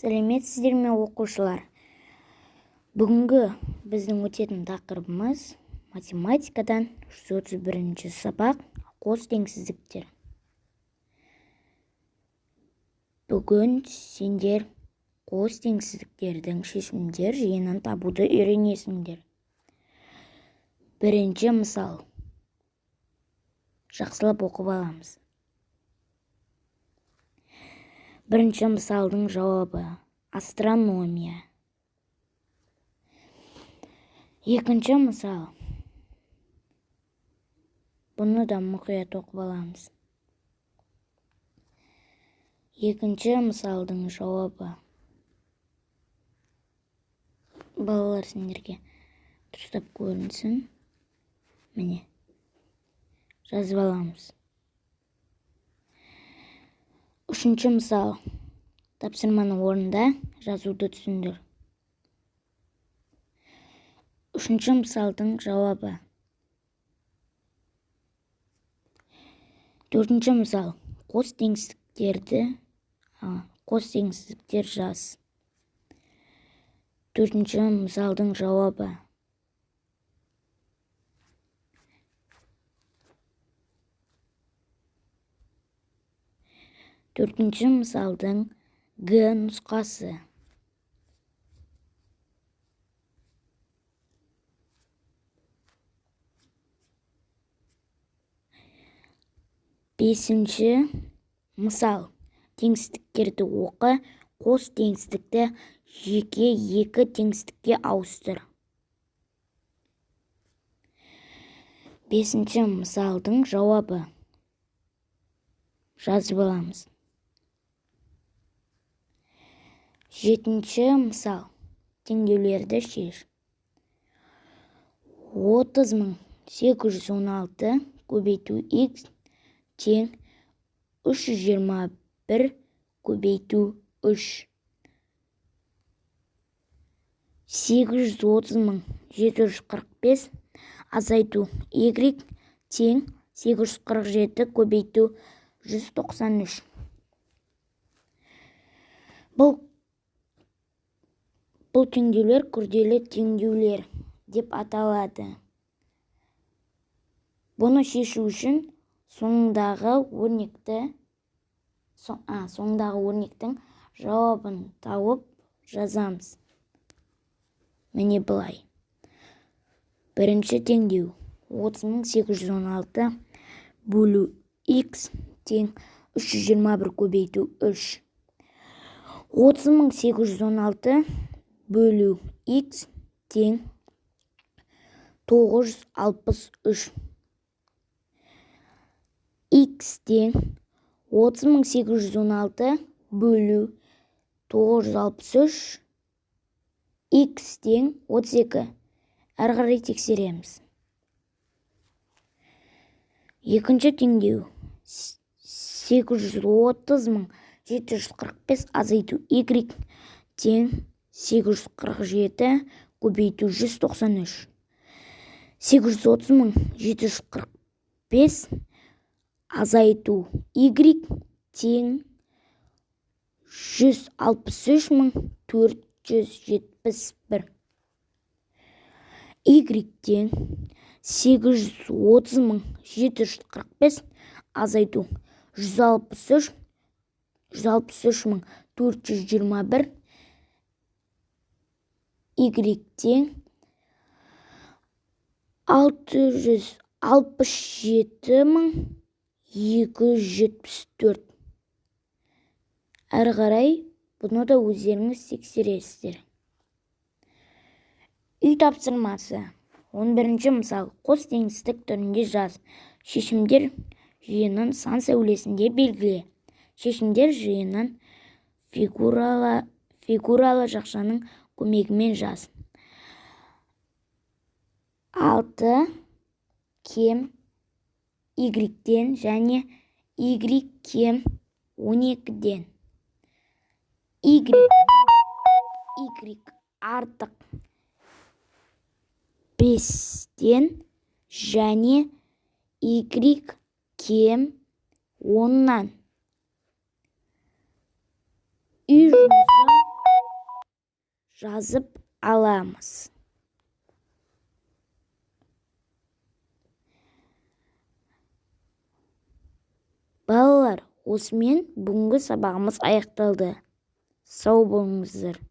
Сәлеметсіздер ме оқушылар? Бүгінгі біздің өтетін тақырыбымыз математикадан 131 сабақ қос теңсіздіктер. Бүгін сендер қос теңсіздіктердің шешімдер жиынын табуды үйренесіңдер. Бірінші мысал. Жақсылап оқып аламыз. Бірінші мысалдың жауабы астрономия. Екінші мысал. Бұны да мұқият оқып аламыз. Екінші мысалдың жауабы. Балалар сендерге дұрыстап көрінсін. Міне. Жазып аламыз. Үшінші мысал. Тапсырманы орында жазуды түсіндір. Үшінші мысалдың жауабы. Төртінші мысал. Қос теңсіздіктер жаз. Төртінші мысалдың жауабы. Төртінші мысалдың Г нұсқасы. Бесінші мысал. Теңсіздіктерді оқы, қос теңсіздікті жеке екі теңсіздікке ауыстыр. Бесінші мысалдың жауабы. Жазып аламыз. Жетінші мысал. Теңдеулерді шеш. 30.816 көбейту x тең 321 көбейту 3. 830.745 азайту y тең 847 көбейту 193. Бұл теңдеулер күрделі теңдеулер деп аталады. Бұны шешу үшін соңындағы өрнектің жауабын тауып жазамыз. Міне былай. Бірінші теңдеу 30.816 бөлу x тең 321 көбейту 3. 30.816 бөлу x тең 963. X тең 30.816 бөлу 963. X тең 32. Әрі қарай тексереміз. Екінші теңдеу 830.745 азайту y тең 847 көбейту 193. 830.745 азайту y тең 163.471. Y тең 830.745 азайту 163.421. Y тең 667.274. Әрі қарай бұны да өздеріңіз тексересіздер. Үй тапсырмасы. 11-ші мысал. Қос теңсіздік түрінде жаз. Шешімдер жиынын сан сәулесінде белгіле. Шешімдер жиынын фигуралы жақшаның көмегімен жаз. 6 кем y-ден және y кем 12-ден. Y артық 5-ден және y кем 10-нан. Үй жұмысы жазып аламыз. Балалар, осымен бүгінгі сабағымыз аяқталды. Сау болыңыздар.